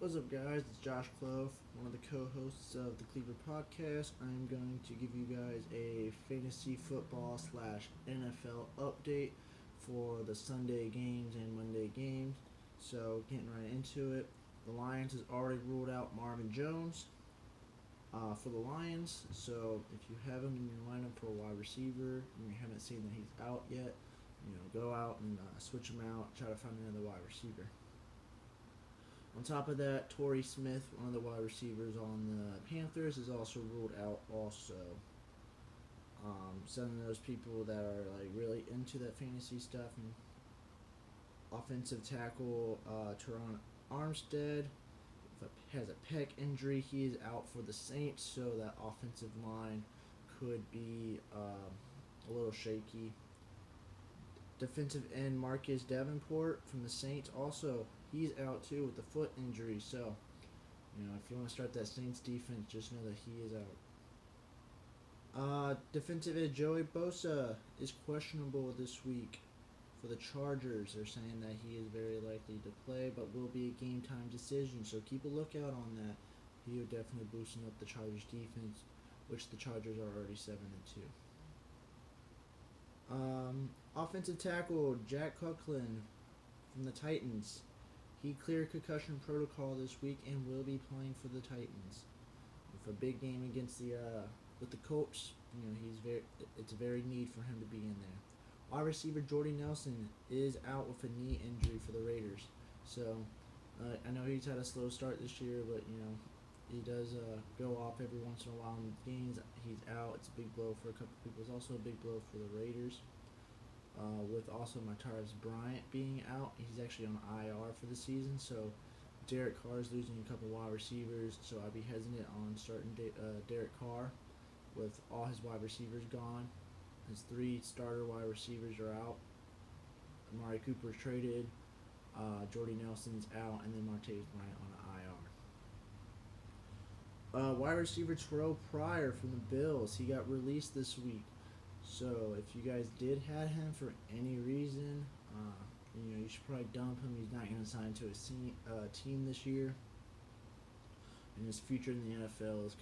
What's up, guys? It's Josh Clove, one of the co-hosts of the Cleaver Podcast. I'm going to give you guys a fantasy football slash NFL update for the Sunday games and Monday games. So, getting right into it, the Lions has already ruled out Marvin Jones for the Lions. So, if you have him in your lineup for a wide receiver and you haven't seen that he's out yet, go out and switch him out. Try to find another wide receiver. On top of that, Torrey Smith, one of the wide receivers on the Panthers, is also ruled out. Also, some of those people that are like really into that fantasy stuff. And offensive tackle Teron Armstead has a pec injury. He is out for the Saints, so that offensive line could be a little shaky. Defensive end Marcus Davenport from the Saints also he's out too with the foot injury. So if you want to start that Saints defense, just know that he is out. Defensive end Joey Bosa is questionable this week for the Chargers. They're saying that he is very likely to play, but will be a game time decision. So keep a lookout on that. He will definitely boosting up the Chargers defense, which the Chargers are already 7-2. Offensive tackle Jack Conklin from the Titans. He cleared concussion protocol this week and will be playing for the Titans. With a big game against the with the Colts, it's a very need for him to be in there. Wide receiver Jordy Nelson is out with a knee injury for the Raiders. So I know he's had a slow start this year, but he does go off every once in a while in games. He's out. It's a big blow for a couple people. It's also a big blow for the Raiders. With also Martavis Bryant being out, he's actually on IR for the season. So Derek Carr is losing a couple wide receivers. So I'd be hesitant on starting Derek Carr with all his wide receivers gone. His 3 starter wide receivers are out. Amari Cooper's traded. Jordy Nelson's out, and then Martavis Bryant on IR. Wide receiver Terrell Pryor from the Bills. He got released this week. So if you guys did have him for any reason, you should probably dump him. He's not going to sign to a team this year, and his future in the NFL is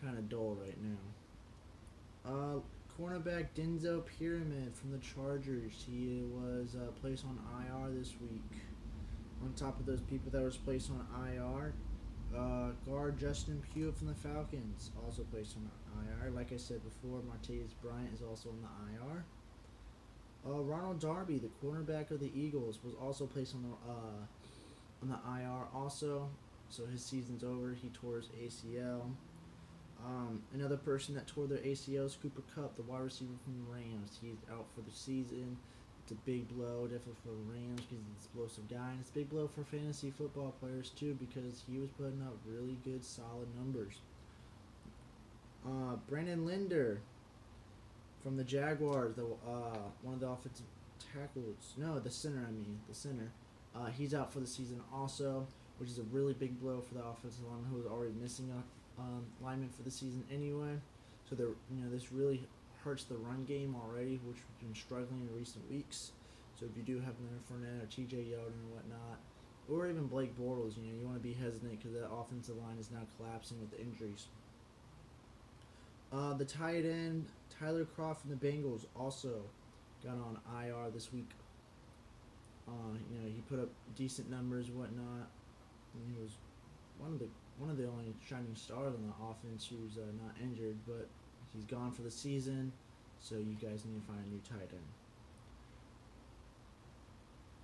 kind of dull right now. Cornerback Denzel Pyramid from the Chargers. He was placed on IR this week. On top of those people that was placed on IR, guard Justin Pugh from the Falcons also placed on IR. Like I said before, Martavis Bryant is also on the IR. Ronald Darby, the cornerback of the Eagles, was also placed on the IR also. So his season's over. He tore his ACL. Another person that tore their ACL is Cooper Kupp, the wide receiver from the Rams. He's out for the season. It's a big blow, definitely for the Rams because he's an explosive guy. And it's a big blow for fantasy football players too because he was putting up really good, solid numbers. Brandon Linder from the Jaguars, one of the offensive tackles. No, the center. The center. He's out for the season also, which is a really big blow for the offensive lineman who was already missing a lineman for the season anyway. So this really hurts the run game already, which we've been struggling in recent weeks. So if you do have Leonard Fournette or T.J. Yeldon or whatnot, or even Blake Bortles, you want to be hesitant because that offensive line is now collapsing with the injuries. The tight end Tyler Kroft from the Bengals also got on IR this week. He put up decent numbers and whatnot. And he was one of the only shining stars on the offense who's not injured, but he's gone for the season. So you guys need to find a new tight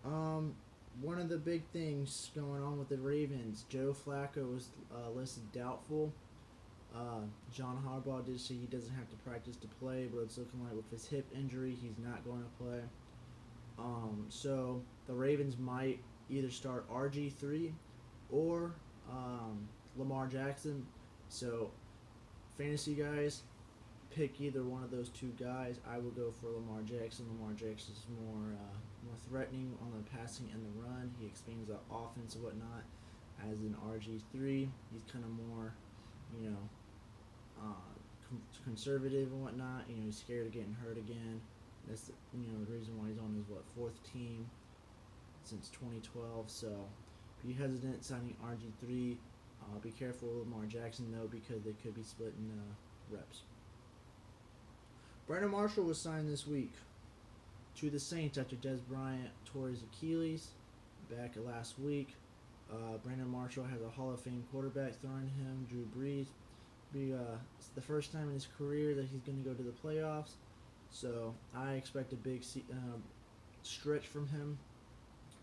end. One of the big things going on with the Ravens, Joe Flacco was listed doubtful. John Harbaugh did say he doesn't have to practice to play, but it's looking like with his hip injury, he's not going to play. So the Ravens might either start RG3 or Lamar Jackson. So fantasy guys, pick either one of those 2 guys. I would go for Lamar Jackson. Lamar Jackson is more threatening on the passing and the run. He expands the offense and whatnot. As in RG3, he's kind of more, conservative and whatnot. He's scared of getting hurt again. That's the reason why he's on his 4th team since 2012. So be hesitant signing RG3. Be careful with Lamar Jackson though because they could be splitting reps. Brandon Marshall was signed this week to the Saints after Des Bryant tore his Achilles back last week. Brandon Marshall has a Hall of Fame quarterback throwing him, Drew Brees. It's the first time in his career that he's going to go to the playoffs, so I expect a big stretch from him.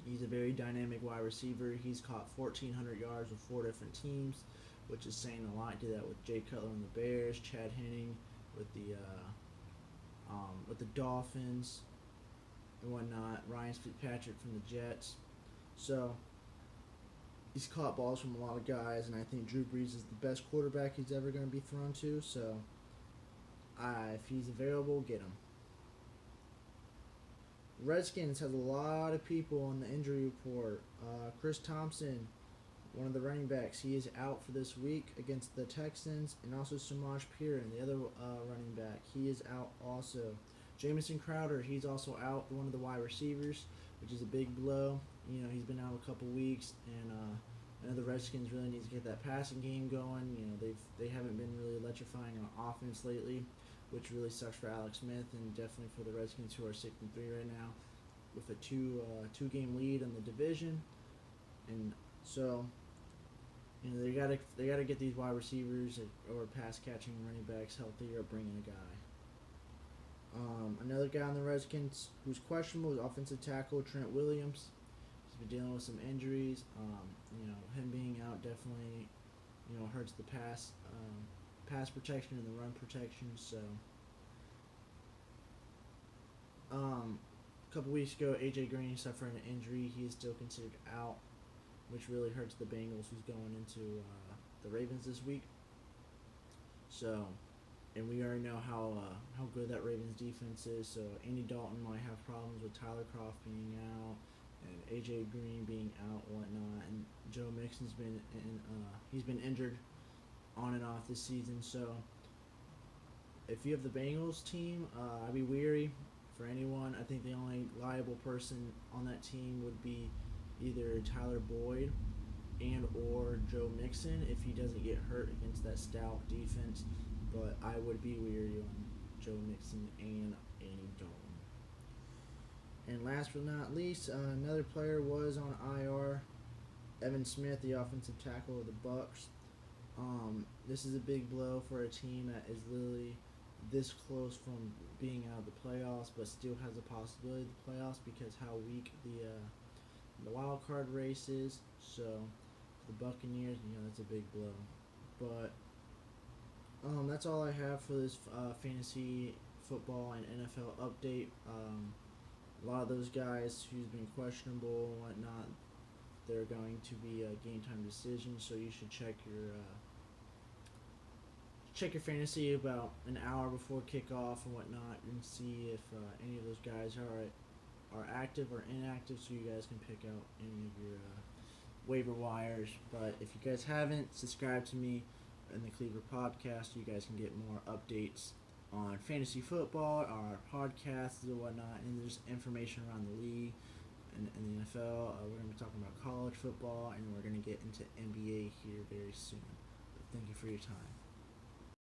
He's a very dynamic wide receiver. He's caught 1,400 yards with 4 different teams, which is saying a lot. Did that with Jay Cutler and the Bears, Chad Henne with the Dolphins and whatnot, Ryan Fitzpatrick from the Jets. So he's caught balls from a lot of guys, and I think Drew Brees is the best quarterback he's ever going to be thrown to. So if he's available, get him. Redskins has a lot of people on the injury report. Chris Thompson, one of the running backs, he is out for this week against the Texans, and also Samaj Piran, the other running back, he is out also. Jamison Crowder, he's also out, one of the wide receivers, which is a big blow. You know, he's been out a couple weeks, and I know the Redskins really need to get that passing game going. You know, they haven't been really electrifying on offense lately, which really sucks for Alex Smith and definitely for the Redskins, who are 6-3 right now with a two game lead in the division. And so, you know, they gotta get these wide receivers or pass catching running backs healthy, or bring in a guy. Another guy on the Redskins who's questionable is offensive tackle Trent Williams. He's been dealing with some injuries. You know, him being out definitely, you know, hurts the pass protection and the run protection. So, a couple weeks ago, AJ Green suffered an injury. He is still considered out, which really hurts the Bengals, who's going into the Ravens this week. So, and we already know how good that Ravens defense is. So Andy Dalton might have problems with Tyler Kroft being out and AJ Green being out and whatnot. And Joe Mixon's he's been injured on and off this season. So if you have the Bengals team, I'd be weary for anyone. I think the only liable person on that team would be either Tyler Boyd and or Joe Mixon if he doesn't get hurt against that stout defense. But I would be weary on Joe Mixon and Andy Dalton. And last but not least, another player was on IR. Evan Smith, the offensive tackle of the Bucks. This is a big blow for a team that is literally this close from being out of the playoffs, but still has a possibility of the playoffs because how weak the wild card race is. So the Buccaneers, you know, that's a big blow. But that's all I have for this fantasy football and NFL update. A lot of those guys who's been questionable and whatnot, they're going to be game time decisions. So you should check your fantasy about an hour before kickoff and whatnot, and see if any of those guys are active or inactive, so you guys can pick out any of your waiver wires. But if you guys haven't, subscribe to me in the Cleaver Podcast. You guys can get more updates on fantasy football, our podcasts and whatnot, and there's information around the league and the NFL. We're going to be talking about college football, and we're going to get into NBA here very soon. But thank you for your time.